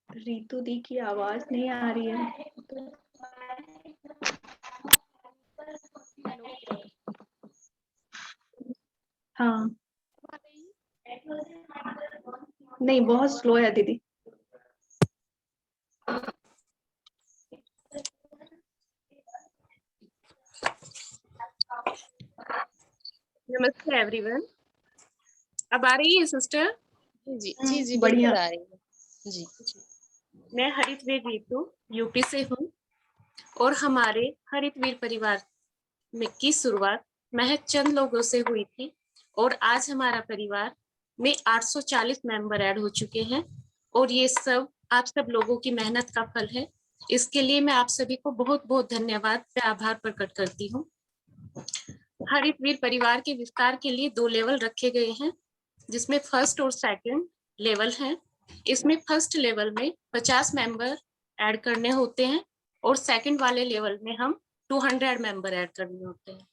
रितु दी की आवाज नहीं आ रही है। हाँ नहीं, बहुत स्लो है दीदी। नमस्ते एवरीवन। अब आ रही है सिस्टर? जी जी जी बढ़िया। बिल्कुल आ रही है जी। मैं हरितवीर रीतु यूपी से हूँ और हमारे हरितवीर परिवार में की शुरुआत महज चंद लोगों से हुई थी और आज हमारा परिवार में 840 मेंबर ऐड हो चुके हैं और ये सब आप सब लोगों की मेहनत का फल है। इसके लिए मैं आप सभी को बहुत बहुत धन्यवाद व आभार प्रकट करती हूँ। हरितवीर परिवार के विस्तार के लिए 2 लेवल रखे गए हैं, जिसमें फर्स्ट और सेकंड लेवल है। इसमें फर्स्ट लेवल में 50 मेंबर ऐड करने होते हैं और सेकंड वाले लेवल में हम 200 मेंबर ऐड करने होते हैं।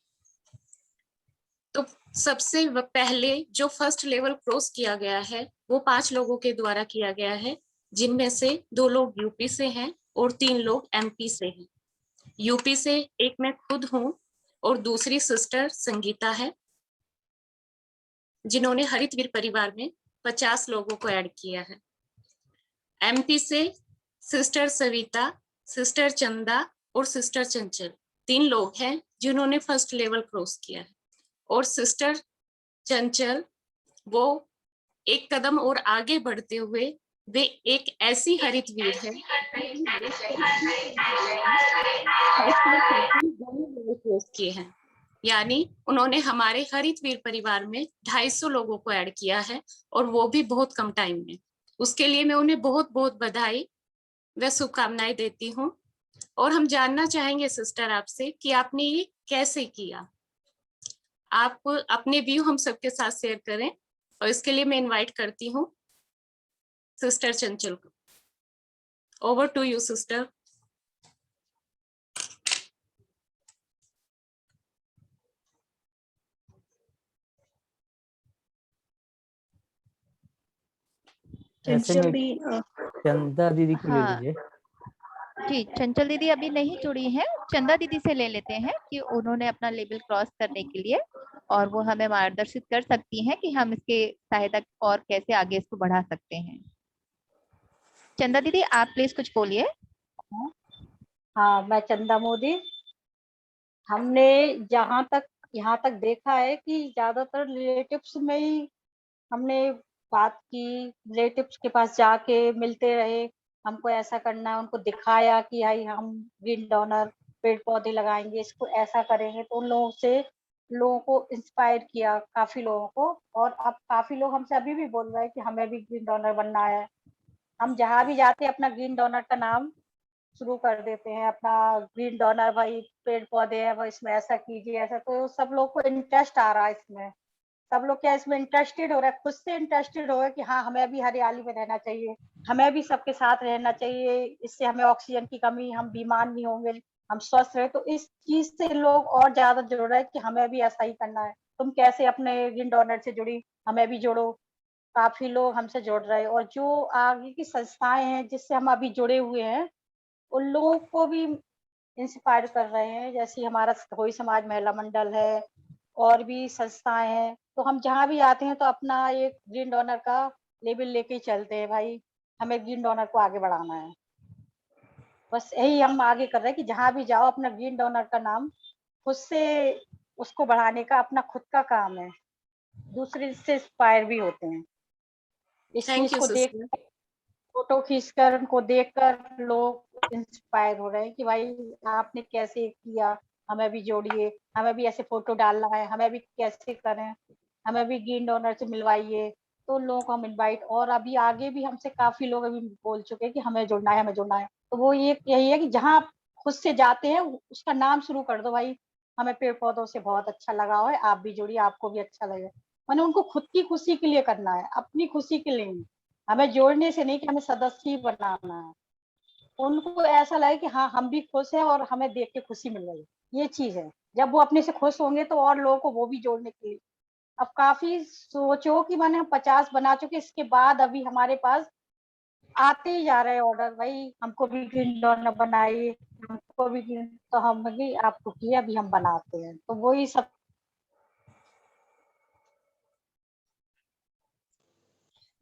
तो सबसे पहले जो फर्स्ट लेवल क्रॉस किया गया है वो 5 लोगों के द्वारा किया गया है, जिनमें से 2 लोग यूपी से हैं और 3 लोग एमपी से हैं। यूपी से एक मैं खुद हूँ और दूसरी सिस्टर संगीता है, जिन्होंने हरितवीर परिवार में 50 लोगों को ऐड किया है। एमपी से सिस्टर सविता, सिस्टर चंदा और सिस्टर चंचल 3 लोग हैं जिन्होंने फर्स्ट लेवल क्रॉस किया है। और सिस्टर चंचल वो एक कदम और आगे बढ़ते हुए वे एक ऐसी हरितवीर है किए हैं, यानी उन्होंने हमारे हरितवीर परिवार में 250 लोगों को ऐड किया है और वो भी बहुत कम टाइम में। उसके लिए मैं उन्हें बहुत बहुत बधाई व शुभकामनाएं देती हूँ। और हम जानना चाहेंगे सिस्टर आपसे कि आपने ये कैसे किया। आप अपने व्यू हम सबके साथ शेयर करें और इसके लिए मैं इनवाइट करती हूँ सिस्टर चंचल को। Over to you sister. Chanchal दी चंदा दीदी को ले हाँ लीजिए। जी, चंचल दीदी अभी नहीं जुड़ी हैं। चंदा दीदी से ले लेते हैं कि उन्होंने अपना लेवल क्रॉस करने के लिए और वो हमें मार्गदर्शित कर सकती हैं कि हम इसके सहायता और कैसे आगे इसको बढ़ा सकते हैं। चंदा दीदी आप प्लीज कुछ बोलिए। हाँ, मैं चंदा मोदी। हमने यहाँ तक देखा है कि ज्यादातर रिलेटिव्स में ही हमने बात की, रिलेटिव्स के पास जाके मिलते रहे, हमको ऐसा करना है, उनको दिखाया कि भाई हम ग्रीन डोनर पेड़ पौधे लगाएंगे, इसको ऐसा करेंगे, तो उन लोगों से लोगों को इंस्पायर किया, काफी लोगों को। और अब काफी लोग हमसे अभी भी बोल रहे हैं कि हमें भी ग्रीन डोनर बनना है। हम जहाँ भी जाते हैं अपना ग्रीन डोनर का नाम शुरू कर देते हैं, अपना ग्रीन डोनर, भाई पेड़ पौधे हैं भाई इसमें ऐसा कीजिए ऐसा। तो सब लोग को इंटरेस्ट आ रहा है इसमें, सब लोग क्या इसमें इंटरेस्टेड हो रहा है, खुद से इंटरेस्टेड हो रहा है कि हाँ हमें भी हरियाली में रहना चाहिए, हमें भी सबके साथ रहना चाहिए, इससे हमें ऑक्सीजन की कमी, हम बीमार नहीं होंगे, हम स्वस्थ रहे। तो इस चीज से लोग और ज्यादा जुड़ रहे हैं कि हमें भी ऐसा ही करना है, तुम कैसे अपने ग्रीन डोनर से जुड़ी, हमें भी जोड़ो। काफी लोग हमसे जुड़ रहे हैं और जो आगे की संस्थाएं हैं जिससे हम अभी जुड़े हुए हैं उन लोगों को भी इंस्पायर कर रहे हैं, जैसे हमारा होई समाज महिला मंडल है और भी संस्थाएं हैं। तो हम जहाँ भी आते हैं तो अपना एक ग्रीन डोनर का लेबल लेके ही चलते हैं, भाई हमें ग्रीन डोनर को आगे बढ़ाना है। बस यही हम आगे कर रहे हैं कि जहाँ भी जाओ अपना ग्रीन डोनर का नाम खुद से उसको बढ़ाने का अपना खुद का काम है, दूसरे से इंस्पायर भी होते हैं। इस थैंक चीज यू को देख, सिस्टर। फोटो खींचकर उनको देखकर लोग इंस्पायर हो रहे हैं कि भाई आपने कैसे किया, हमें भी जोड़िए, हमें भी ऐसे फोटो डालना है, हमें भी कैसे करें, हमें भी ग्रीन डोनर से मिलवाइए। तो उन लोगों को हम इनवाइट, और अभी आगे भी हमसे काफी लोग अभी बोल चुके हैं कि हमें जुड़ना है, हमें जुड़ना है। तो वो ये यही है कि जहाँ आप खुद से जाते हैं उसका नाम शुरू कर दो, भाई हमें पेड़ पौधों से बहुत अच्छा लगाव है, आप भी जुड़िए, आपको भी अच्छा लगे। मैंने उनको खुद की खुशी के लिए करना है, अपनी खुशी के लिए नहीं, हमें जोड़ने से नहीं कि हमें सदस्य ही बनाना है। उनको ऐसा लगे कि हाँ हम भी खुश हैं और हमें देख के खुशी मिल रही है, ये चीज है। जब वो अपने से खुश होंगे तो और लोगों को वो भी जोड़ने के लिए। अब काफी सोचो कि मैंने हम 50 बना चुके, इसके बाद अभी हमारे पास आते ही जा रहे हैं ऑर्डर, भाई हमको भी ग्रीन डोनर बनाइए, हमको भी green, तो हम भी आपको किया, अभी हम बनाते हैं, तो वही सब।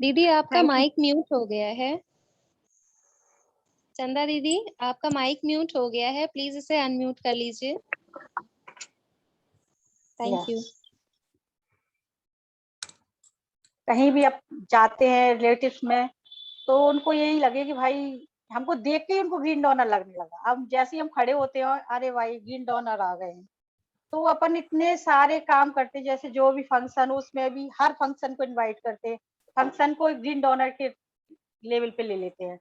दीदी आपका Thank you. माइक म्यूट हो गया है। चंदा दीदी आपका माइक म्यूट हो गया है, प्लीज इसे अनम्यूट कर लीजिए। Thank you. कहीं भी आप जाते हैं रिलेटिव्स में, तो उनको यही लगे कि भाई हमको देख के ही उनको ग्रीन डोनर लगने लगा। अब जैसे ही हम खड़े होते हैं, अरे भाई ग्रीन डोनर आ गए हैं, तो अपन इतने सारे काम करते, जैसे जो भी फंक्शन हो उसमें भी हर फंक्शन को इनवाइट करते, फंक्शन को ग्रीन डोनर के लेवल पे ले लेते हैं।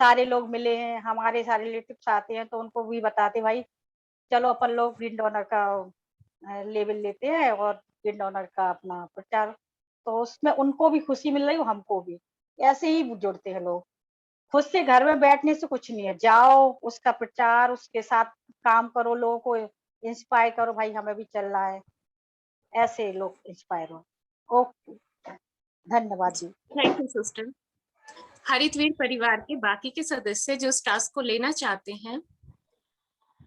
सारे लोग मिले हैं, हमारे सारे रिलेटिव्स आते हैं, तो उनको भी बताते भाई चलो अपन लोग ग्रीन डोनर का लेवल लेते हैं और ग्रीन डोनर का अपना प्रचार, तो उसमें उनको भी खुशी मिल रही है, हमको भी। ऐसे ही जुड़ते हैं लोग। खुद से घर में बैठने से कुछ नहीं है, जाओ उसका प्रचार, उसके साथ काम करो, लोगों को इंस्पायर करो, भाई हमें भी चलना है, ऐसे लोग इंस्पायर हो। ओके, धन्यवाद जी। Thank you sister. हरितवीर परिवार के बाकी के सदस्य जो इस टास्क को लेना चाहते हैं,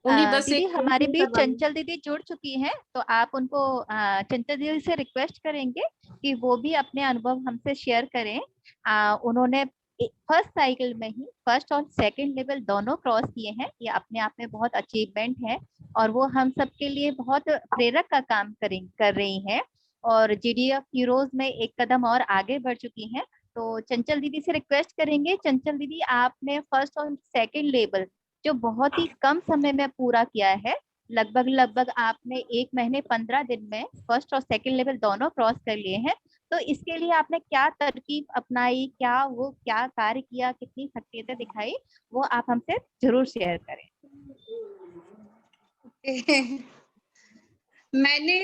उन्हें बस दीदी एक form हमारे fill बीच करवाना- चंचल दीदी जुड़ चुकी हैं, तो आप उनको चंचल दीदी से रिक्वेस्ट करेंगे कि वो भी अपने अनुभव हमसे शेयर करें। उन्होंने फर्स्ट साइकिल में ही फर्स्ट और सेकंड लेवल दोनों क्रॉस किए हैं, ये अपने आप में बहुत अचीवमेंट है और वो हम सबके लिए बहुत प्रेरक का काम कर रही हैं और GDF हीरोज में एक कदम और आगे बढ़ चुकी हैं। तो चंचल दीदी से रिक्वेस्ट करेंगे, चंचल दीदी आपने फर्स्ट और सेकंड लेवल जो बहुत ही कम समय में पूरा किया है, लगभग आपने 1 महीने 15 दिन में फर्स्ट और सेकंड लेवल दोनों क्रॉस कर लिए हैं। तो इसके लिए आपने क्या तरकीब अपनाई, क्या कार्य किया, कितनी शख्सियतें दिखाई, वो आप हमसे जरूर शेयर करें। मैंने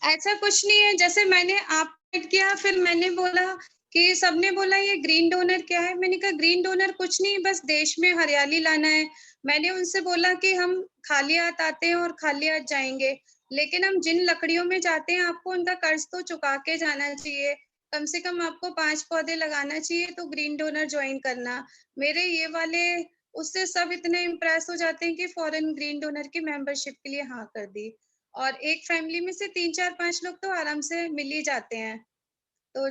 ऐसा कुछ नहीं है, जैसे मैंने आप किया, फिर मैंने बोला कि सबने बोला ये ग्रीन डोनर क्या है, मैंने कहा ग्रीन डोनर कुछ नहीं, बस देश में हरियाली लाना है। मैंने उनसे बोला कि हम खाली हाथ आते हैं और खाली हाथ जाएंगे, लेकिन हम जिन लकड़ियों में जाते हैं आपको उनका कर्ज तो चुका के जाना चाहिए, कम से कम आपको 5 पौधे लगाना चाहिए, तो ग्रीन डोनर ज्वाइन करना। मेरे ये वाले उससे सब इतने इम्प्रेस हो जाते हैं कि फॉरेन ग्रीन डोनर की मेंबरशिप के लिए हाँ कर दी, और एक फैमिली में से 3 4 5 लोग तो आराम से मिल ही जाते हैं। तो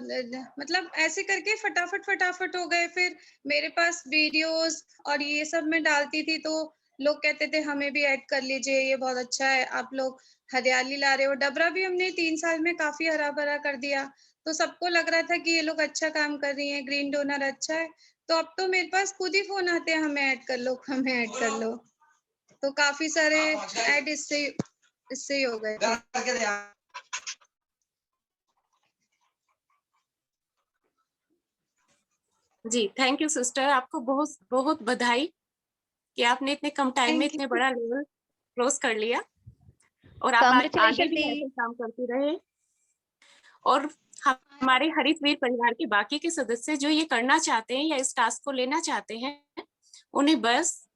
मतलब ऐसे करके फटाफट हो गए। फिर मेरे पास वीडियोस और ये सब मैं डालती थी, तो लोग कहते थे हमें भी ऐड कर लीजिए, ये बहुत अच्छा है, आप लोग हरियाली ला रहे हो। डबरा भी हमने 3 साल में काफी हरा भरा कर दिया, तो सबको लग रहा था कि ये लोग अच्छा काम कर रही हैं, ग्रीन डोनर अच्छा है। तो अब तो मेरे पास खुद ही फोन आते हैं, हमें ऐड कर लो, हमें ऐड कर लो। तो काफी सारे ऐड इससे ही हो गए थे। जी थैंक यू सिस्टर, आपको बहुत बहुत बधाई कि आपने इतने कम टाइम में इतने बड़ा लेवल क्रॉस कर लिया, और आप आगे Congratulations भी दी। ऐसे काम करते रहे। और हमारे हरितवीर परिवार के बाकी के सदस्य जो ये करना चाहते हैं या इस टास्क को लेना चाहते हैं, उन्हें बस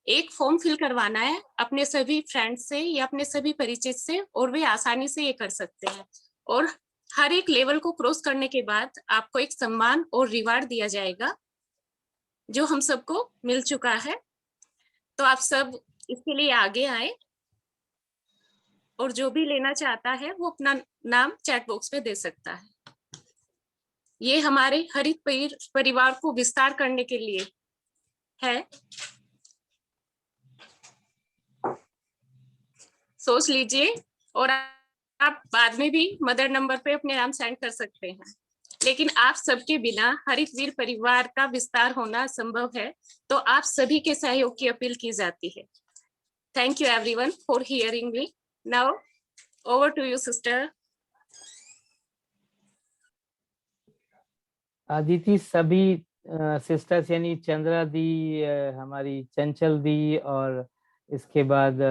एक फॉर्म फिल करवाना है अपने सभी फ्रेंड्स से या अपने सभी परिचित से, और वे आसानी से ये कर सकते हैं। और हर एक लेवल को क्रॉस करने के बाद आपको एक सम्मान और रिवार्ड दिया जाएगा जो हम सबको मिल चुका है। तो आप सब इसके लिए आगे आए, और जो भी लेना चाहता है वो अपना नाम चैट बॉक्स में दे सकता है। ये हमारे हरित परिवार को विस्तार करने के लिए है। सोच लीजिए, और आप बाद में भी मदर नंबर पे अपने नाम सेंड कर सकते हैं, लेकिन आप सबके बिना हरितवीर परिवार का विस्तार होना संभव है, तो आप सभी के सहयोग की अपील की जाती है। Thank you everyone for hearing me. Now over to you sister. Aditi, सभी सिस्टर्स यानी चंद्रा दी, हमारी चंचल दी, और इसके बाद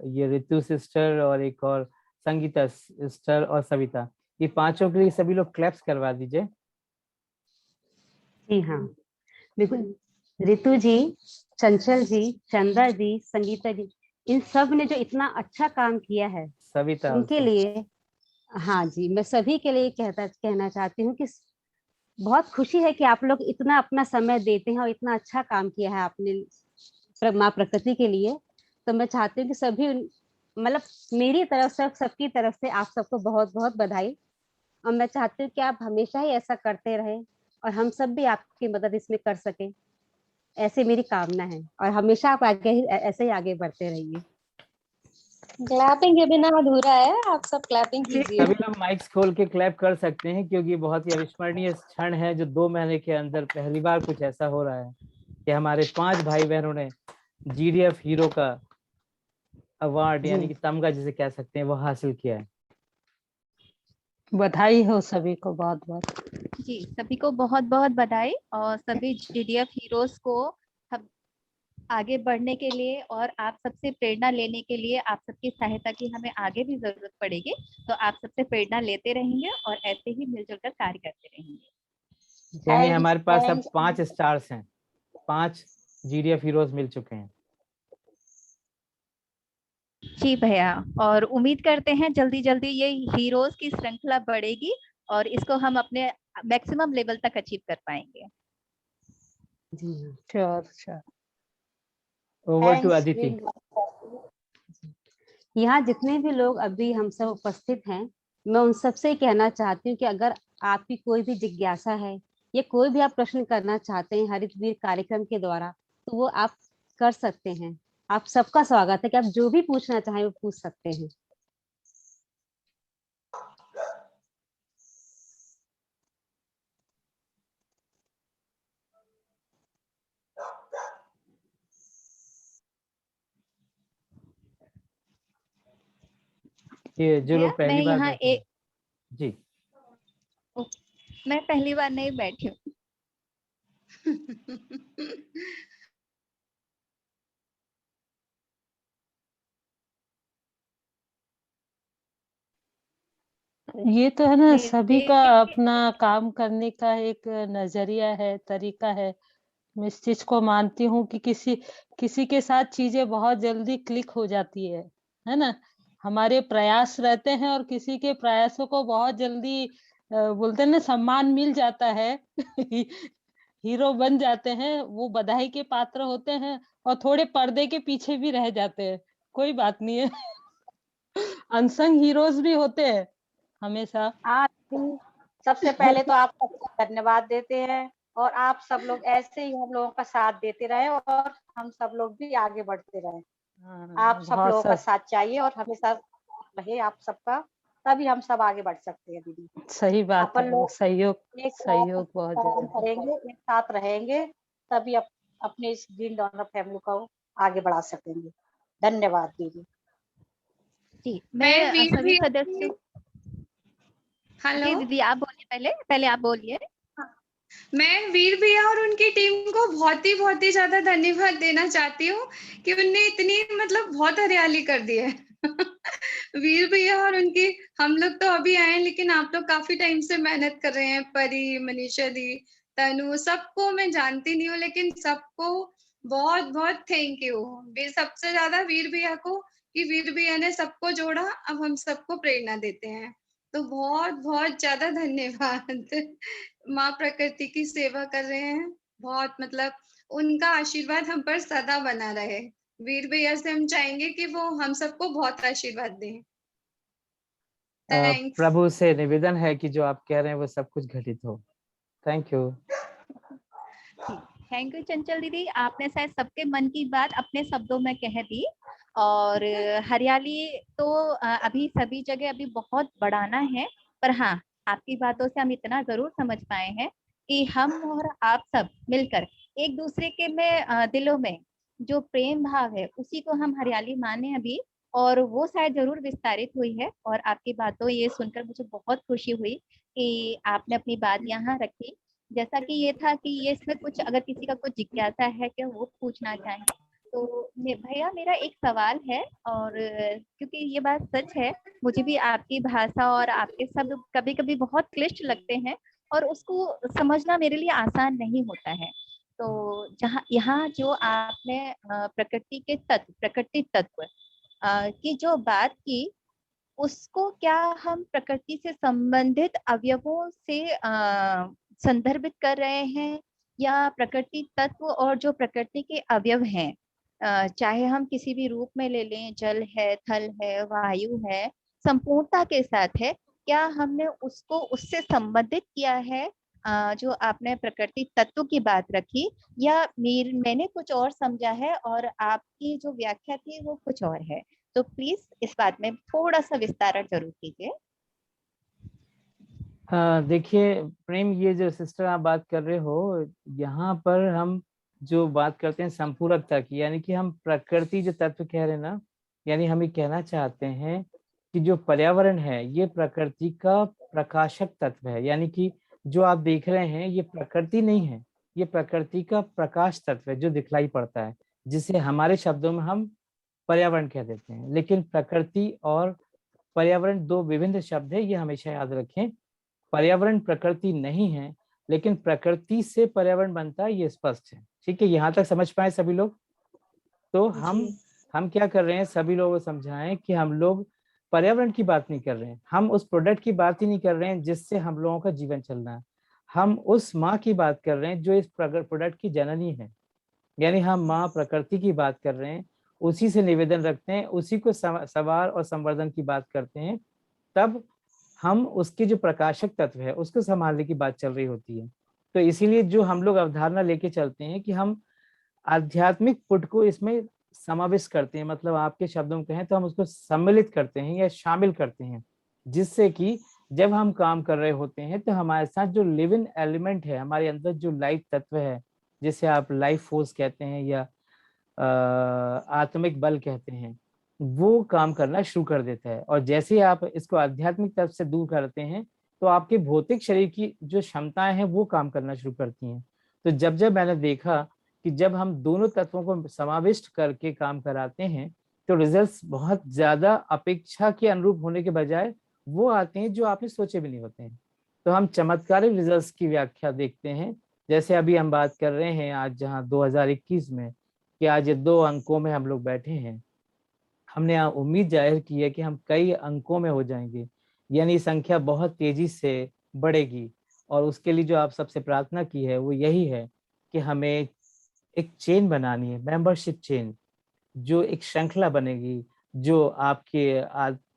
ये ऋतु सिस्टर और एक और संगीता सिस्टर और सविता, ये पांचों के लिए सभी लोग क्लैप्स करवा दीजिए। जी हाँ, बिल्कुल। ऋतु जी, चंचल जी, चंदा जी, संगीता जी, इन सब ने जो इतना अच्छा काम किया है, सविता उनके लिए हाँ जी, मैं सभी के लिए कहना चाहती हूँ कि बहुत खुशी है कि आप लोग इतना अपना समय देते हैं और इतना अच्छा काम किया है आपने माँ प्रकृति के लिए। तो मैं चाहती हूँ कि सभी मतलब मेरी तरफ से सबकी तरफ से आप सबको बहुत बहुत बधाई। और मैं चाहती हूँ कि आप हमेशा ही ऐसा करते रहें और हम सब भी आपकी मदद इसमें कर सके, ऐसे मेरी कामना है। और हमेशा आप आगे ही ऐसे ही आगे बढ़ते रहिए। क्लैपिंग के बिना अधूरा है, आप सब क्लैपिंग कीजिए। सभी लोग माइक्स खोल के क्लैप कर सकते हैं, क्योंकि बहुत ही अविस्मरणीय क्षण है जो 2 महीने के अंदर पहली बार कुछ ऐसा हो रहा है कि हमारे 5 भाई बहनों ने GDF हीरो का अवार्ड यानी कि तमगा जिसे कह सकते हैं वो हासिल किया है। बधाई हो सभी को बहुत बहुत। जी, सभी को बहुत बहुत बधाई। और सभी GDF हीरोज को हम आगे बढ़ने के लिए और आप सबसे प्रेरणा लेने के लिए, आप सबकी सहायता की हमें आगे भी जरूरत पड़ेगी, तो आप सबसे प्रेरणा लेते रहेंगे और ऐसे ही मिलजुल कर कार्य करते रहेंगे। यानी हमारे पास अब 5 स्टार्स हैं, 5 GDF हीरोज मिल चुके हैं। जी भैया, और उम्मीद करते हैं जल्दी जल्दी ये हीरोज की श्रृंखला बढ़ेगी और इसको हम अपने मैक्सिमम लेवल तक अचीव कर पाएंगे। जी sure sure. Over to Aditi. यहाँ जितने भी लोग अभी हम सब उपस्थित हैं, मैं उन सबसे कहना चाहती हूँ कि अगर आपकी कोई भी जिज्ञासा है या कोई भी आप प्रश्न करना चाहते हैं हरितवीर कार्यक्रम के द्वारा, तो वो आप कर सकते हैं। आप सबका स्वागत है कि आप जो भी पूछना चाहें वो पूछ सकते हैं। ये जो भैया लोग पहली मैं बार यहाँ बैठे हैं। जी मैं पहली बार नहीं बैठी हूँ। ये तो है ना, सभी का मेरे अपना काम करने का एक नजरिया है, तरीका है। मैं इस चीज को मानती हूँ कि किसी के साथ चीजें बहुत जल्दी क्लिक हो जाती है ना। हमारे प्रयास रहते हैं और किसी के प्रयासों को बहुत जल्दी बोलते हैं ना सम्मान मिल जाता है। हीरो बन जाते हैं, वो बधाई के पात्र होते हैं और थोड़े पर्दे के पीछे भी रह जाते हैं, कोई बात नहीं है। अनसंग हीरोज भी होते हैं हमेशा। आज भी सबसे पहले तो आप सबको धन्यवाद देते हैं और आप सब लोग ऐसे ही हम लोगों का साथ देते रहे और हम सब लोग भी आगे बढ़ते रहे। आप सब बहुत लोगों का सब साथ चाहिए और हमेशा रहे आप सबका, तभी हम सब आगे बढ़ सकते हैं दीदी। सही बात अपन है, लोग सहयोग एक साथ सहयोग बहुत काम जरूरी है। करेंगे, एक साथ रहेंगे, तभी अपने इस ग्रीन डोनर फैमिली को आगे बढ़ा सकेंगे। धन्यवाद दीदी। जी, मैं मैं वीर सभी भैया सदस्यों। हेलो, जी दीदी आप बोलिए, पहले आप बोलिए। मैं वीर भैया और उनकी टीम को बहुत ही ज्यादा धन्यवाद देना चाहती हूँ कि उनने इतनी मतलब बहुत हरियाली कर दी है। वीर भैया और उनकी, हम लोग तो अभी आए हैं लेकिन आप लोग काफी टाइम से मेहनत कर रहे हैं। परी, मनीषा दी, तनु, सबको मैं जानती नहीं हूँ लेकिन सबको बहुत बहुत थैंक यू। सबसे ज्यादा वीर भैया को, कि वीर भैया ने सबको जोड़ा, अब हम सबको प्रेरणा देते हैं। तो बहुत बहुत ज्यादा धन्यवाद। माँ प्रकृति की सेवा कर रहे हैं, बहुत मतलब उनका आशीर्वाद हम पर सदा बना रहे। वीर भैया से हम चाहेंगे कि वो हम सबको बहुत आशीर्वाद दें। थैंक्स। प्रभु से निवेदन है कि जो आप कह रहे हैं वो सब कुछ घटित हो। Thank you. थैंक यू चंचल दीदी, आपने शायद सबके मन की बात अपने शब्दों में कह दी। और हरियाली तो अभी सभी जगह अभी बहुत बढ़ाना है, पर हाँ आपकी बातों से हम इतना जरूर समझ पाए हैं कि हम और आप सब मिलकर एक दूसरे के में दिलों में जो प्रेम भाव है उसी को हम हरियाली माने अभी, और वो शायद जरूर विस्तारित हुई है। और आपकी बातों ये सुनकर मुझे बहुत खुशी हुई कि आपने अपनी बात यहाँ रखी। जैसा कि ये था कि ये इसमें कुछ अगर किसी का कुछ जिज्ञासा है कि वो पूछना चाहे, तो भैया मेरा एक सवाल है। और क्योंकि ये बात सच है, मुझे भी आपकी भाषा और आपके शब्द कभी कभी बहुत क्लिष्ट लगते हैं और उसको समझना मेरे लिए आसान नहीं होता है। तो जहाँ यहाँ जो आपने प्रकृति के तत्व, प्रकृति तत्व की जो बात की, उसको क्या हम प्रकृति से संबंधित अवयवों से संदर्भित कर रहे हैं या प्रकृति तत्व और जो प्रकृति के अवयव हैं, चाहे हम किसी भी रूप में ले लें, जल है, थल है, वायु है, संपूर्णता के साथ है, क्या हमने उसको उससे संबंधित किया है? जो आपने प्रकृति तत्व की बात रखी, या मैंने कुछ और समझा है और आपकी जो व्याख्या थी वो कुछ और है? तो प्लीज इस बात में थोड़ा सा विस्तार जरूर कीजिए। हाँ देखिए प्रेम, ये जो सिस्टर आप बात कर रहे हो, यहाँ पर हम जो बात करते हैं संपूरकता की, यानी कि हम प्रकृति जो तत्व कह रहे हैं ना, यानी हम ये कहना चाहते हैं कि जो पर्यावरण है ये प्रकृति का प्रकाशक तत्व है। यानी कि जो आप देख रहे हैं ये प्रकृति नहीं है, ये प्रकृति का प्रकाश तत्व है जो दिखलाई पड़ता है, जिसे हमारे शब्दों में हम पर्यावरण कह देते हैं। लेकिन प्रकृति और पर्यावरण दो विभिन्न शब्द है, ये हमेशा याद रखें। पर्यावरण प्रकृति नहीं है, लेकिन प्रकृति से पर्यावरण बनता है, ये स्पष्ट है। ठीक है, यहाँ तक समझ पाए सभी लोग? तो हम क्या कर रहे हैं, सभी लोगों को समझाएं कि हम लोग पर्यावरण की बात नहीं कर रहे हैं, हम उस प्रोडक्ट की बात ही नहीं कर रहे हैं जिससे हम लोगों का जीवन चलना है। हम उस माँ की बात कर रहे हैं जो इस प्रोडक्ट की जननी है। यानी हम माँ प्रकृति की बात कर रहे हैं, उसी से निवेदन रखते हैं, उसी को सवार और संवर्धन की बात करते हैं। तब हम उसके जो प्रकाशक तत्व है उसको संभालने की बात चल रही होती है। तो इसीलिए जो हम लोग अवधारणा लेके चलते हैं कि हम आध्यात्मिक पुट को इसमें समाविष्ट करते हैं, मतलब आपके शब्दों में कहें तो हम उसको सम्मिलित करते हैं या शामिल करते हैं, जिससे कि जब हम काम कर रहे होते हैं तो हमारे साथ जो लिविंग एलिमेंट है, हमारे अंदर जो लाइफ तत्व है, जिसे आप लाइफ फोर्स कहते हैं या आत्मिक बल कहते हैं, वो काम करना शुरू कर देता है। और जैसे ही आप इसको आध्यात्मिक तरफ से दूर करते हैं तो आपके भौतिक शरीर की जो क्षमताएं हैं वो काम करना शुरू करती हैं। तो जब जब मैंने देखा कि जब हम दोनों तत्वों को समाविष्ट करके काम कराते हैं तो रिजल्ट्स बहुत ज्यादा अपेक्षा के अनुरूप होने के बजाय वो आते हैं जो आपने सोचे भी नहीं होते हैं। तो हम चमत्कारिक रिजल्ट्स की व्याख्या देखते हैं। जैसे अभी हम बात कर रहे हैं आज जहाँ 2021 में, कि आज ये 2 अंकों में हम लोग बैठे हैं। हमने यहाँ उम्मीद जाहिर की है कि हम कई अंकों में हो जाएंगे, यानी संख्या बहुत तेजी से बढ़ेगी। और उसके लिए जो आप सबसे प्रार्थना की है वो यही है कि हमें एक चेन बनानी है, मेंबरशिप चेन, जो एक श्रृंखला बनेगी, जो आपके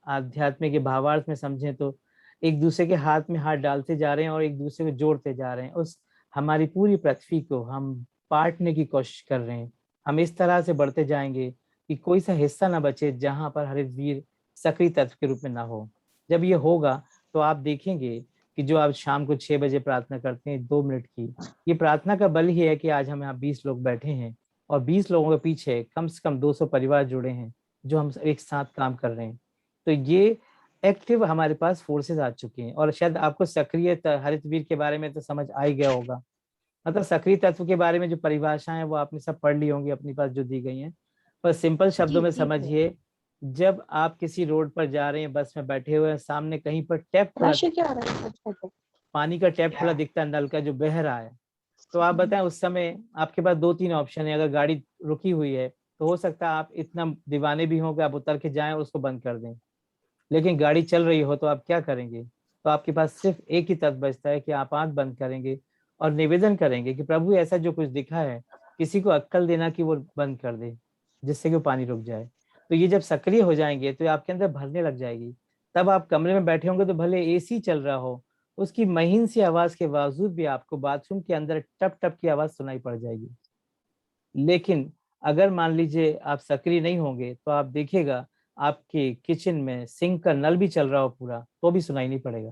आध्यात्मिक के भावार्थ में समझें तो एक दूसरे के हाथ में हाथ डालते जा रहे हैं और एक दूसरे को जोड़ते जा रहे हैं। उस हमारी पूरी पृथ्वी को हम बांटने की कोशिश कर रहे हैं। हम इस तरह से बढ़ते जाएंगे कि कोई सा हिस्सा ना बचे जहां पर हरितवीर सक्रिय तत्व के रूप में ना हो। जब ये होगा तो आप देखेंगे कि जो आप शाम को 6 बजे प्रार्थना करते हैं 2 मिनट की, ये प्रार्थना का बल ही है कि आज हम यहाँ 20 लोग बैठे हैं और 20 लोगों के पीछे कम से कम 200 परिवार जुड़े हैं जो हम एक साथ काम कर रहे हैं। तो ये एक्टिव हमारे पास फोर्सेस आ चुके हैं। और शायद आपको सक्रिय हरितवीर के बारे में तो समझ आ ही गया होगा। मतलब सक्रिय तत्व के बारे में जो परिभाषाएं हैं वो आपने सब पढ़ ली होंगी अपने पास जो दी गई हैं। पर सिंपल शब्दों में समझिए, जब आप किसी रोड पर जा रहे हैं, बस में बैठे हुए हैं, सामने कहीं पर टैप पानी का टैप खुला दिखता है, नल का जो बह रहा है, तो आप बताएं उस समय आपके पास 2-3 ऑप्शन है। अगर गाड़ी रुकी हुई है तो हो सकता है आप इतना दीवाने भी हों कि आप उतर के जाएं और उसको बंद कर दें। लेकिन गाड़ी चल रही हो तो आप क्या करेंगे? तो आपके पास सिर्फ एक ही तत्व बचता है कि आप आंख बंद करेंगे और निवेदन करेंगे कि प्रभु ऐसा जो कुछ दिखा है, किसी को अक्ल देना कि वो बंद कर दे, जिससे कि वो पानी रुक जाए। तो ये जब सक्रिय हो जाएंगे तो आपके अंदर भरने लग जाएगी। तब आप कमरे में बैठे होंगे तो भले एसी चल रहा हो, उसकी महीन सी आवाज के बावजूद भी आपको बाथरूम के अंदर टप टप की आवाज सुनाई पड़ जाएगी। लेकिन अगर मान लीजिए आप सक्रिय नहीं होंगे तो आप देखिएगा आपके किचन में सिंक का नल भी चल रहा हो पूरा, तो भी सुनाई नहीं पड़ेगा।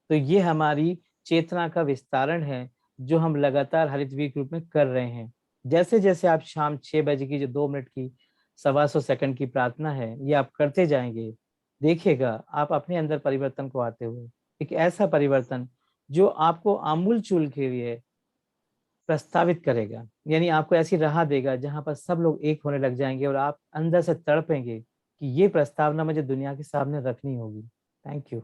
तो ये हमारी चेतना का विस्तारण है जो हम लगातार हरितवीर के रूप में कर रहे हैं। जैसे जैसे आप शाम 6 बजे की जो 2 मिनट की 125 सेकंड की प्रार्थना है ये आप करते जाएंगे, देखिएगा आप अपने अंदर परिवर्तन को आते हुए, एक ऐसा परिवर्तन जो आपको आमूल चूल के लिए प्रस्तावित करेगा। यानी आपको ऐसी राह देगा जहां पर सब लोग एक होने लग जाएंगे और आप अंदर से तड़पेंगे कि ये प्रस्तावना मुझे दुनिया के सामने रखनी होगी। Thank you.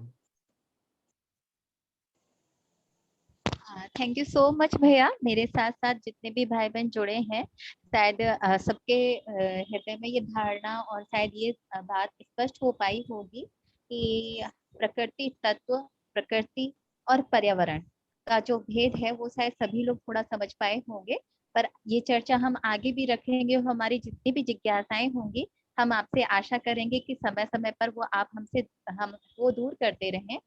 Thank you so much भैया। मेरे साथ साथ जितने भी भाई बहन जुड़े हैं, शायद सबके हृदय में ये धारणा और शायद ये बात स्पष्ट हो पाई होगी कि प्रकृति तत्व, प्रकृति और पर्यावरण का जो भेद है वो शायद सभी लोग थोड़ा समझ पाए होंगे। पर ये चर्चा हम आगे भी रखेंगे और हमारी जितनी भी जिज्ञासाएं होंगी हम आपसे आशा करेंगे कि समय समय पर वो आप हम वो दूर करते रहें,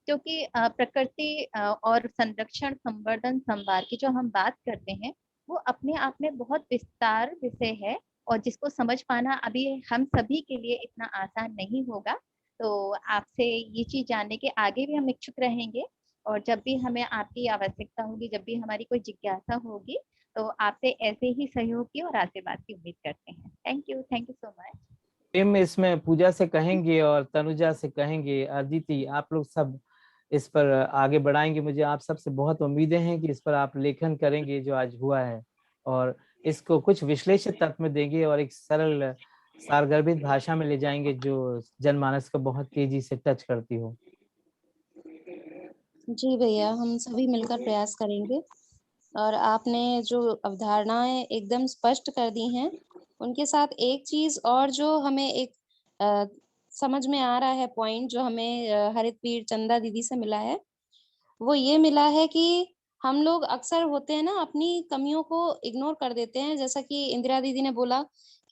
क्योंकि प्रकृति और संरक्षण, संवर्धन, संवार की जो हम बात करते हैं वो अपने आप में बहुत विस्तार विषय है और जिसको समझ पाना अभी हम सभी के लिए इतना आसान नहीं होगा। तो आपसे ये चीज जानने के आगे भी हम इच्छुक रहेंगे और जब भी हमें आपकी आवश्यकता होगी, जब भी हमारी कोई जिज्ञासा होगी तो आपसे ऐसे ही सहयोग की और आशीर्वाद की उम्मीद करते हैं। Thank you so much. Team इसमें पूजा से कहेंगे और तनुजा से कहेंगे, अदिति आप लोग सब इस पर आगे बढ़ाएंगे। मुझे आप सबसे बहुत उम्मीदें हैं कि इस पर आप लेखन करेंगे जो आज हुआ है और इसको कुछ विश्लेषित तत्व में देंगे और एक सरल सारगर्भित भाषा में ले जाएंगे जो जनमानस को बहुत तेजी से टच करती हो। जी भैया, हम सभी मिलकर प्रयास करेंगे और आपने जो अवधारणाएं एकदम स्पष्ट कर दी हैं, उनके साथ एक चीज और जो हमें एक समझ में आ रहा है पॉइंट जो हमें हरितवीर चंदा दीदी से मिला है, वो ये मिला है कि हम लोग अक्सर होते हैं ना अपनी कमियों को इग्नोर कर देते हैं। जैसा कि इंदिरा दीदी ने बोला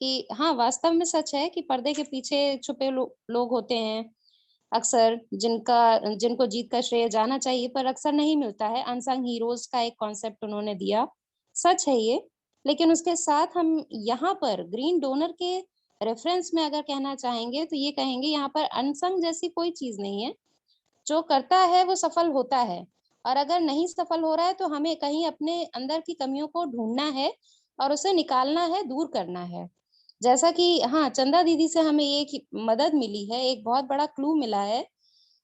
कि हाँ, वास्तव में सच है कि पर्दे के पीछे छुपे लोग होते हैं अक्सर, जिनको जीत का श्रेय जाना चाहिए पर अक्सर नहीं मिलता है। अनसंग हीरोज का एक कॉन्सेप्ट उन्होंने दिया, सच है ये। लेकिन उसके साथ हम यहाँ पर ग्रीन डोनर के रेफरेंस में अगर कहना चाहेंगे तो ये कहेंगे यहाँ पर अनसंग जैसी कोई चीज नहीं है। जो करता है वो सफल होता है और अगर नहीं सफल हो रहा है तो हमें कहीं अपने अंदर की कमियों को ढूंढना है और उसे निकालना है, दूर करना है। जैसा कि हाँ, चंदा दीदी से हमें एक मदद मिली है, एक बहुत बड़ा क्लू मिला है,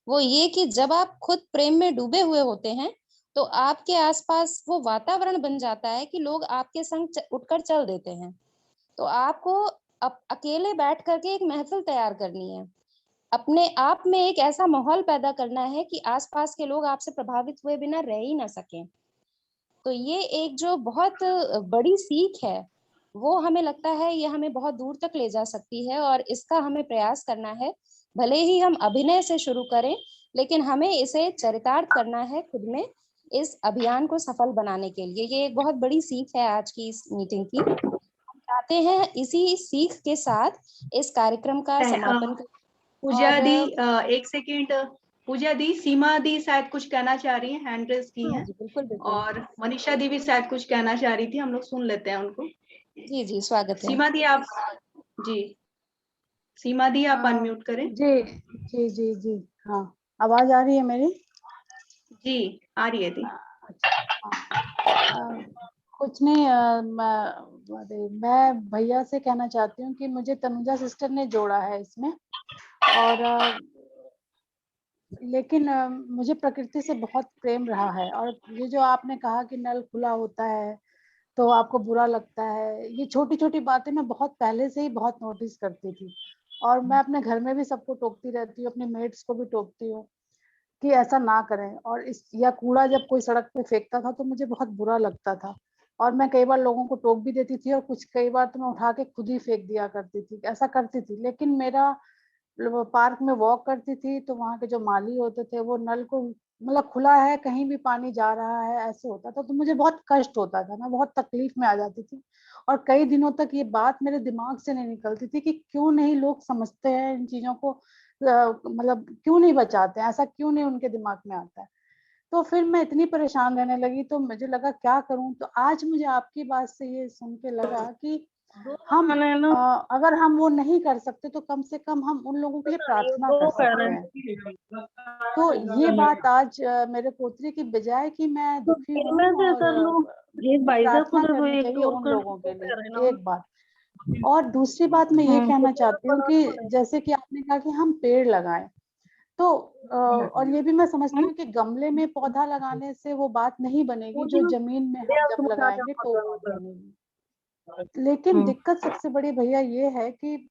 वो ये कि जब आप खुद प्रेम में डूबे हुए होते हैं तो आपके आसपास वो वातावरण बन जाता है कि लोग आपके संग उठकर चल देते हैं। तो आपको अकेले बैठ करके एक महफिल तैयार करनी है, अपने आप में एक ऐसा माहौल पैदा करना है कि आसपास के लोग आपसे प्रभावित हुए बिना रह ही ना सकें। तो ये एक जो बहुत बड़ी सीख है, वो हमें लगता है ये हमें बहुत दूर तक ले जा सकती है और इसका हमें प्रयास करना है। भले ही हम अभिनय से शुरू करें, लेकिन हमें इसे चरितार्थ करना है खुद में, इस अभियान को सफल बनाने के लिए। ये एक बहुत बड़ी सीख है आज की इस मीटिंग की। हम चाहते हैं इसी सीख के साथ इस कार्यक्रम का समापन करें। पूजा दी एक सेकेंड, पूजा दी, सीमा दी शायद कुछ कहना चाह रही हैं, हैंड रेज की है। बिल्कुल बिल्कुल। और मनीषा दी भी शायद कुछ कहना चाह रही थी, हम लोग सुन लेते हैं उनको। जी जी, स्वागत है। सीमा दी आप, जी सीमा दी आप अनम्यूट करें। जी जी जी जी, हाँ आवाज आ रही है मेरी? जी आ रही है दी। कुछ नहीं, मैं भैया से कहना चाहती हूँ कि मुझे तनुजा सिस्टर ने जोड़ा है इसमें, और लेकिन मुझे प्रकृति से बहुत प्रेम रहा है। और ये जो आपने कहा कि नल खुला होता है तो आपको बुरा लगता है, ये छोटी छोटी बातें मैं बहुत पहले से ही बहुत नोटिस करती थी और मैं अपने घर में भी सबको टोकती रहती हूँ, अपने मेट्स को भी टोकती हूँ कि ऐसा ना करें। और इस या कूड़ा जब कोई सड़क पे फेंकता था तो मुझे बहुत बुरा लगता था और मैं कई बार लोगों को टोक भी देती थी और कई बार तो मैं उठा के खुद ही फेंक दिया करती थी, ऐसा करती थी। लेकिन मेरा पार्क में वॉक करती थी तो वहाँ के जो माली होते थे वो नल को मतलब खुला है, कहीं भी पानी जा रहा है ऐसे होता था, तो मुझे बहुत कष्ट होता था, मैं बहुत तकलीफ में आ जाती थी। और कई दिनों तक ये बात मेरे दिमाग से नहीं निकलती थी कि क्यों नहीं लोग समझते हैं इन चीजों को, मतलब क्यों नहीं बचाते हैं, ऐसा क्यों नहीं उनके दिमाग में आता है। तो फिर मैं इतनी परेशान रहने लगी तो मुझे लगा क्या करूं। तो आज मुझे आपकी बात से ये सुन के लगा कि हम अगर हम वो नहीं कर सकते तो कम से कम हम उन लोगों के लिए प्रार्थना कर सकते हैं। तो ये बात आज मेरे पोतरी की बजाय कि मैं दुखी हूँ और प्रार्थना करनी चाहिए उन लोगों के लिए, एक बात। और दूसरी बात मैं ये कहना चाहती हूँ कि जैसे कि आपने कहा कि हम पेड़ लगाएं, तो और ये भी मैं समझती हूँ कि गमले में पौधा लगाने से वो बात नहीं बनेगी जो जमीन में हम जब लगाएंगे तो बात बनेगी। लेकिन दिक्कत सबसे बड़ी भैया ये है कि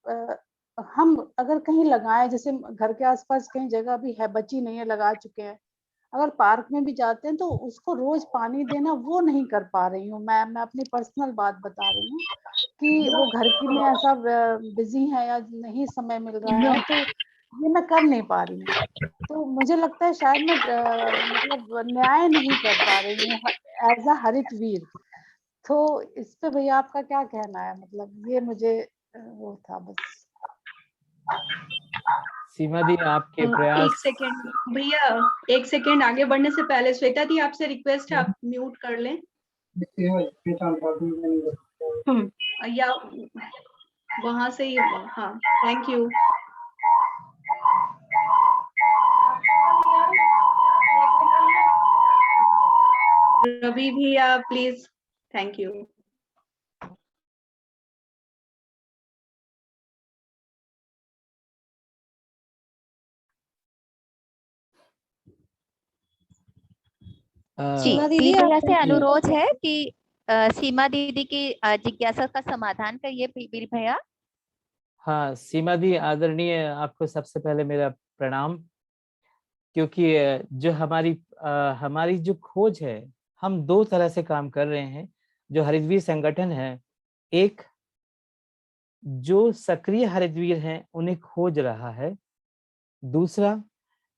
हम अगर कहीं लगाएं, जैसे घर के आसपास कहीं जगह भी है बची नहीं है, लगा चुके हैं, अगर पार्क में भी जाते हैं तो उसको रोज पानी देना वो नहीं कर पा रही हूँ मैं अपनी पर्सनल बात बता रही हूँ कि वो घर की में ऐसा बिजी है या नहीं समय मिल रहा है। तो ये मैं कर नहीं पा रही हूँ। तो मुझे लगता है शायद मैं मतलब न्याय नहीं कर पा रही हूँ एज अ हरित वीर। तो इस पे भैया आपका क्या कहना है? मतलब ये मुझे वो था बस। सीमा दी आपके एक प्रयास। सेकेंड भैया, एक सेकेंड आगे बढ़ने से पहले श्वेता दी आपसे रिक्वेस्ट है, आप म्यूट कर लें। या वहां से ही, हाँ थैंक यू। रवि भैया प्लीज, थैंक यू। जी, दीदी वीर भैया आप से अनुरोध है कि सीमा दीदी की जिज्ञासा का समाधान करिए वीर भैया। हाँ सीमा दी आदरणीय, आपको सबसे पहले मेरा प्रणाम। क्योंकि हमारी जो खोज है, हम दो तरह से काम कर रहे हैं। जो हरितवीर संगठन है, एक जो सक्रिय हरितवीर हैं उन्हें खोज रहा है, दूसरा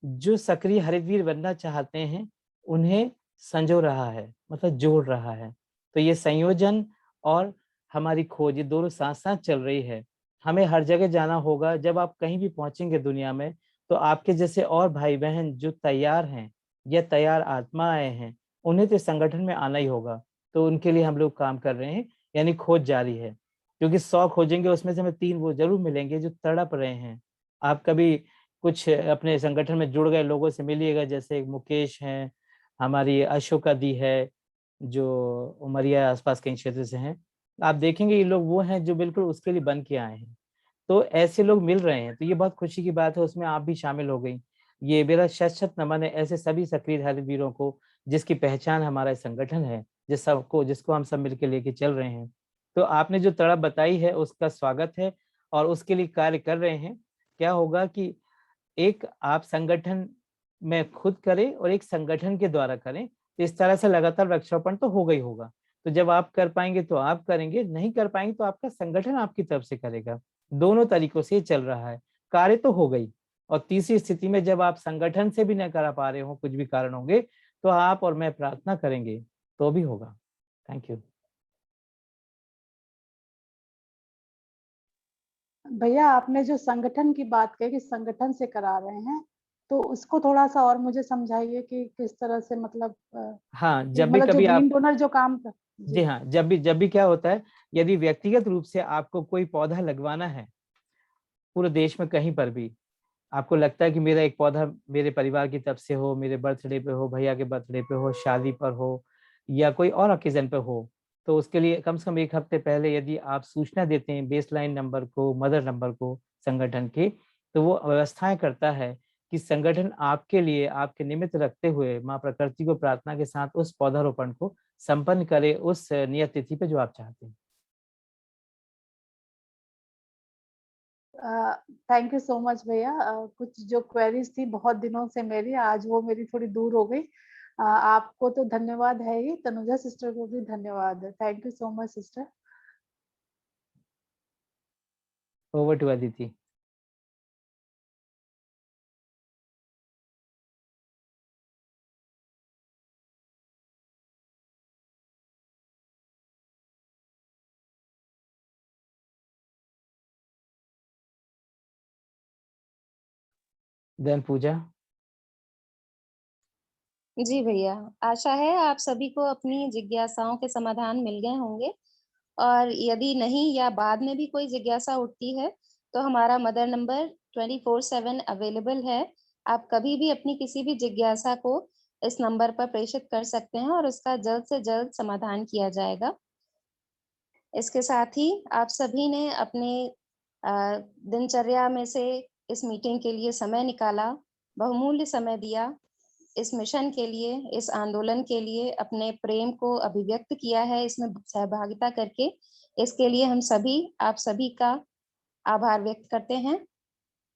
जो सक्रिय हरितवीर बनना चाहते हैं उन्हें संजो रहा है, मतलब जोड़ रहा है। तो ये संयोजन और हमारी खोज, ये दोनों साथ साथ चल रही है। हमें हर जगह जाना होगा। जब आप कहीं भी पहुंचेंगे दुनिया में, तो आपके जैसे और भाई बहन जो तैयार हैं या तैयार आत्माएं हैं, उन्हें तो संगठन में आना ही होगा। तो उनके लिए हम लोग काम कर रहे हैं, यानी खोज जारी है। क्योंकि 100 खोजेंगे, उसमें से हमें 3 वो जरूर मिलेंगे जो तड़प रहे हैं। आप कभी कुछ अपने संगठन में जुड़ गए लोगों से मिलिएगा, जैसे एक मुकेश हैं, हमारी अशोका दी है जो उमरिया आसपास कई क्षेत्र से हैं। आप देखेंगे ये लोग वो हैं जो बिल्कुल उसके लिए बन के आए हैं। तो ऐसे लोग मिल रहे हैं, तो ये बहुत खुशी की बात है। उसमें आप भी शामिल हो गई। ये मेरा शत शत नमन है ऐसे सभी सक्रिय हरितवीरों को, जिसकी पहचान हमारा संगठन है, जिसको हम सब मिलकर लेके चल रहे हैं। तो आपने जो तड़प बताई है उसका स्वागत है, और उसके लिए कार्य कर रहे हैं। क्या होगा कि एक आप संगठन में खुद करें और एक संगठन के द्वारा करें, तो इस तरह से लगातार वृक्षारोपण तो होगा ही होगा। तो जब आप कर पाएंगे तो आप करेंगे, नहीं कर पाएंगे तो आपका संगठन आपकी तरफ से करेगा। दोनों तरीकों से चल रहा है, कार्य तो हो गई। और तीसरी स्थिति में जब आप संगठन से भी न करा पा रहे हो, कुछ भी कारण होंगे, तो आप और मैं प्रार्थना करेंगे तो भी होगा। Thank you. भैया आपने जो संगठन की बात कही कि संगठन से करा रहे हैं, तो उसको थोड़ा सा और मुझे समझाइए कि किस तरह से, मतलब हाँ, जब भी मतलब जो कभी ग्रीन आप, डोनर जो काम कर। जी हाँ, जब भी क्या होता है, यदि व्यक्तिगत रूप से आपको कोई पौधा लगवाना है पूरे देश में कहीं पर भी, आपको लगता है कि मेरा एक पौधा मेरे परिवार की तरफ से हो, मेरे बर्थडे पे हो, भैया के बर्थडे पे हो, शादी पर हो, या कोई और ओकेजन पे हो, तो उसके लिए कम से कम 1 हफ्ते पहले यदि आप सूचना देते हैं बेसलाइन नंबर को, मदर नंबर को संगठन के, तो वो व्यवस्थाएं करता है कि संगठन आपके लिए, आपके निमित्त रखते हुए माँ प्रकृति को प्रार्थना के साथ उस पौधारोपण को संपन्न करे उस नियत तिथि पे जो आप चाहते हैं। थैंक यू सो मच भैया। कुछ जो क्वेरीज थी बहुत दिनों से मेरी, आज वो मेरी थोड़ी दूर हो गई। आपको तो धन्यवाद है ही, तनुजा सिस्टर को भी धन्यवाद है। Thank you so much sister. Over to Aditi. Then Pooja. जी भैया, आशा है आप सभी को अपनी जिज्ञासाओं के समाधान मिल गए होंगे। और यदि नहीं या बाद में भी कोई जिज्ञासा उठती है, तो हमारा मदर नंबर 24/7 अवेलेबल है। आप कभी भी अपनी किसी भी जिज्ञासा को इस नंबर पर प्रेषित कर सकते हैं और उसका जल्द से जल्द समाधान किया जाएगा। इसके साथ ही आप सभी ने अपने दिनचर्या में से इस मीटिंग के लिए समय निकाला, बहुमूल्य समय दिया, इस मिशन के लिए, इस आंदोलन के लिए अपने प्रेम को अभिव्यक्त किया है इसमें सहभागिता करके। इसके लिए हम सभी, आप सभी का आभार व्यक्त करते हैं।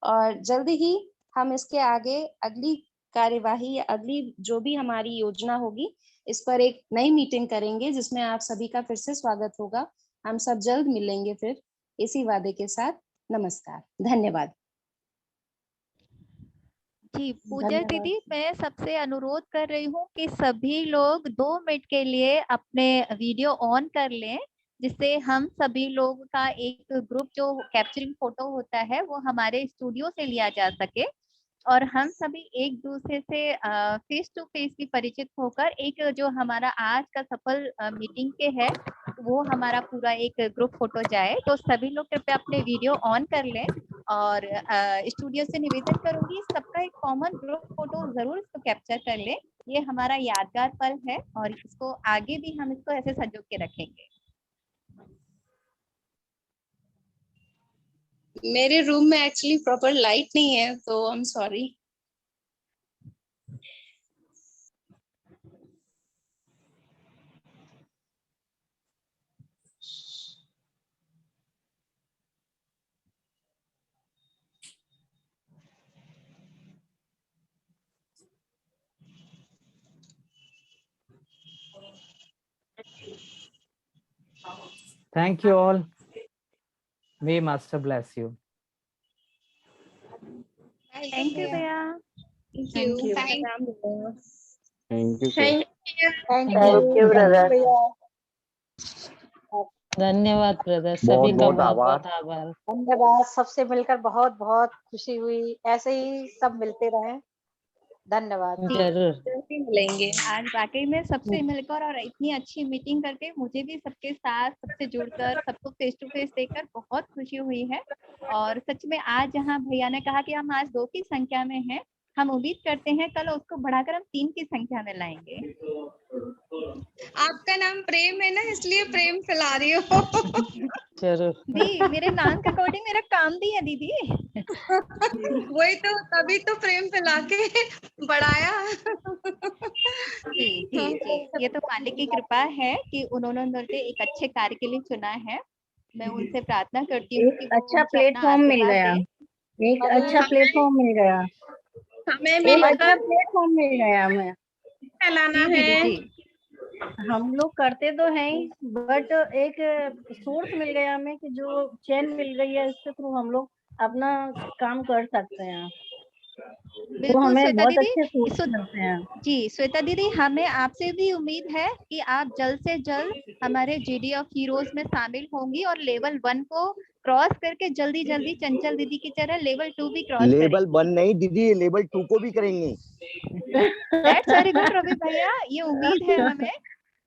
और जल्द ही हम इसके आगे अगली कार्यवाही या अगली जो भी हमारी योजना होगी, इस पर एक नई मीटिंग करेंगे जिसमें आप सभी का फिर से स्वागत होगा। हम सब जल्द मिलेंगे फिर इसी वादे के साथ। नमस्कार, धन्यवाद। जी पूजा धन्यवाद। दीदी, मैं सबसे अनुरोध कर रही हूँ कि सभी लोग 2 मिनट के लिए अपने वीडियो ऑन कर लें, जिससे हम सभी लोग का एक ग्रुप जो कैप्चरिंग फोटो होता है वो हमारे स्टूडियो से लिया जा सके और हम सभी एक दूसरे से फेस टू फेस भी परिचित होकर एक जो हमारा आज का सफल मीटिंग के है वो हमारा पूरा एक ग्रुप फोटो जाए। तो सभी लोग कृपया अपने वीडियो ऑन कर लें और स्टूडियो से निवेदन करूंगी सबका एक कॉमन ग्रुप फोटो जरूर इसको कैप्चर कर लें। ये हमारा यादगार पल है और इसको आगे भी हम इसको ऐसे संजो के रखेंगे। मेरे रूम में एक्चुअली प्रॉपर लाइट नहीं है, तो I am sorry. Thank you all. May Master bless you. Thank you भैया। Thank you. Thank you sir. Thank you brother. धन्यवाद ब्रदर, बहुत सभी का बहुत बहुत आभार। बहुत आभार। धन्यवाद, सबसे मिलकर बहुत बहुत खुशी हुई। ऐसे ही सब मिलते रहें। धन्यवाद। जरूर मिलेंगे। आज वाकई में सबसे मिलकर और इतनी अच्छी मीटिंग करके मुझे भी सबके साथ सबसे जुड़कर सबको फेस टू फेस देखकर बहुत खुशी हुई है। और सच में आज जहाँ भैया ने कहा कि हम आज 2 की संख्या में हैं, हम उम्मीद करते हैं कल उसको बढ़ाकर हम 3 की संख्या में लाएंगे। आपका नाम प्रेम है ना, इसलिए प्रेम फैला रही हो। जरूर। दी मेरे नाम के अकॉर्डिंग मेरा काम दी है दीदी। वही तो, तभी तो प्रेम फैला के बढ़ाया। जी जी जी, ये तो मालिक की कृपा है कि उन्होंने मुझे एक अच्छे कार्य के लिए चुना है। मैं उनसे प्रार्थना करती हूँ कि वो अच्छा मुझे अपना प्लेटफॉर्म मिल आशीर्वाद गया। दें। एक अच्छा प्लेटफॉर्म मिल गया। हमें एक मिलकर अच्छा प्लेटफॉर्म मिल गया हमें। फैलाना जी है। दीदी जी। हम लोग करते तो हैं ही, बट एक सोर्स मिल गया हमें कि जो चैन मिल गई है, इसके थ्रू हम लोग अपना काम कर सकते हैं। तो बिल्कुल हमें श्वेता बहुत दीदी। अच्छे सोर्स मिलते हैं। जी श्वेता दीदी, हमें आपसे भी उम्मीद है कि आप जल्द से जल्द हमारे जीडी ऑफ हीरोज में शामिल होंगी और लेवल 1 को क्रॉस करके जल्दी जल्दी चंचल दीदी की तरह लेवल 2 भी क्रॉस लेवल करेंगी। 1 नहीं दीदी, लेवल 2 को भी करेंगे। दैट्स वेरी गुड रवि भैया, ये उम्मीद है हमें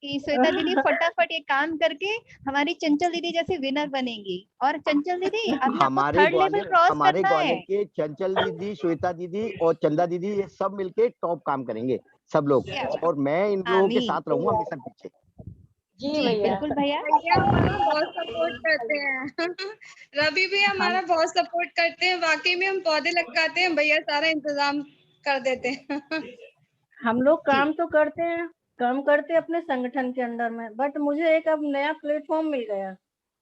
कि श्वेता दीदी फटाफट ये काम करके हमारी चंचल दीदी जैसी विनर बनेंगी। और चंचल दीदी अभी आपको 3rd लेवल क्रॉस हमारे करना है। ग्वालियर के चंचल दीदी, श्वेता दीदी और चंदा दीदी, ये सब मिलके टॉप काम करेंगे सब लोग। क्या बात। और मैं इन लोगों के आमीन। साथ रहूंगा हमेशा पीछे। जी जी भैया। बिल्कुल भैया। भैया हमारा बहुत सपोर्ट करते हैं। रवि भी हमारा बहुत सपोर्ट करते हैं। वाकई में हम पौधे लगाते हैं, भैया सारा इंतजाम कर देते हैं। हम लोग काम तो करते हैं, काम करते हैं अपने संगठन के अंडर में, बट मुझे एक अब नया प्लेटफॉर्म मिल गया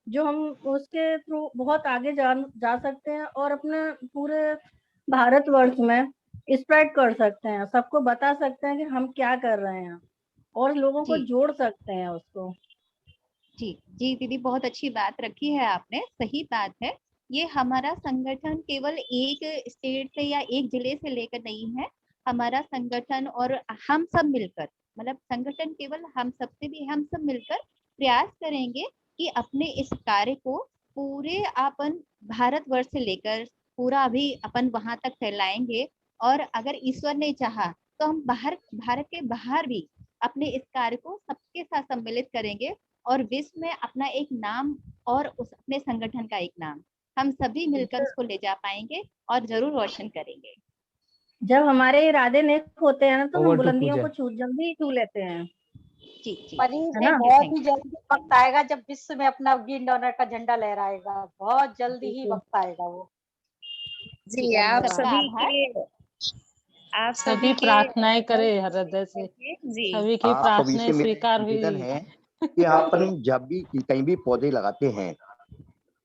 जो हम उसके थ्रू बहुत आगे जा सकते हैं और अपने पूरे भारतवर्ष में स्प्रेड कर सकते हैं, सबको बता सकते हैं कि हम क्या कर रहे हैं और लोगों को जी। जोड़ सकते हैं उसको। जी जी दीदी, बहुत अच्छी बात रखी है आपने, सही बात है। ये हमारा संगठन केवल एक स्टेट से या एक जिले से लेकर नहीं है। हमारा संगठन और हम सब मिलकर, मतलब संगठन केवल हम सबसे भी, हम सब मिलकर प्रयास करेंगे कि अपने इस कार्य को पूरे अपन भारतवर्ष से लेकर पूरा अभी अपन वहां तक फैलाएंगे। और अगर ईश्वर ने चाहा तो हम भारत के बाहर भी अपने इस कार्य को सबके साथ सम्मिलित करेंगे और विश्व में अपना एक नाम और उस अपने संगठन का एक नाम हम सभी मिलकर उसको ले जा पाएंगे और जरूर रोशन करेंगे। जब हमारे इरादे नेक होते हैं ना तो Over हम to बुलंदियों पूजा। को जल्दी छू लेते हैं। जी जी पर ये बहुत ही जल्दी वक्त आएगा जब विश्व में अपना ग्रीन डोनर का झंडा लहराएगा। बहुत जल्दी ही वक्त आएगा वो। जी आप सबका सभी आभार। के, आप सभी के प्रार्थनाएं करे हृदय से, जी सभी की आप सभी प्रार्थनाएं से मेरा स्वीकार निवेदन हुई। है कि अपन जब भी कहीं भी पौधे लगाते हैं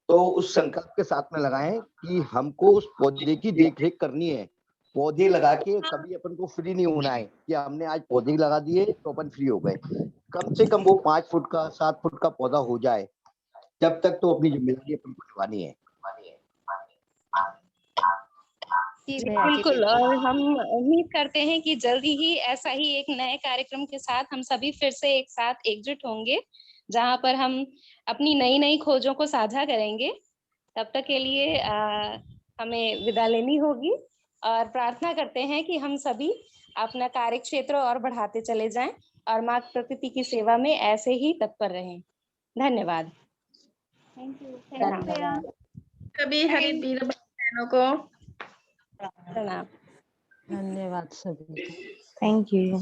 तो उस संकल्प के साथ में लगाएं कि हमको उस पौधे की देखरेख करनी है। पौधे लगा के कभी अपन को फ्री नहीं होना है कि हमने आज पौधे लगा दिए तो अपन फ्री हो गए। कम से कम वो 5 फुट का 7 फुट का पौधा हो जाए, जब तक तो अपनी जिम्मेदारी अपन को निभानी है। जी जी भैया जी बिल्कुल, और हम उम्मीद करते हैं कि जल्दी ही ऐसा ही एक नए कार्यक्रम के साथ हम सभी फिर से एक साथ एकजुट होंगे, जहां पर हम अपनी नई नई खोजों को साझा करेंगे। तब तक के लिए हमें विदा लेनी होगी और प्रार्थना करते हैं कि हम सभी अपना कार्य क्षेत्र और बढ़ाते चले जाएं और माँ प्रकृति की सेवा में ऐसे ही तत्पर रहें। धन्यवाद। थैंक यू भैया। सभी हरित वीर बहनों को प्रणाम। धन्यवाद सभी को। Thank you.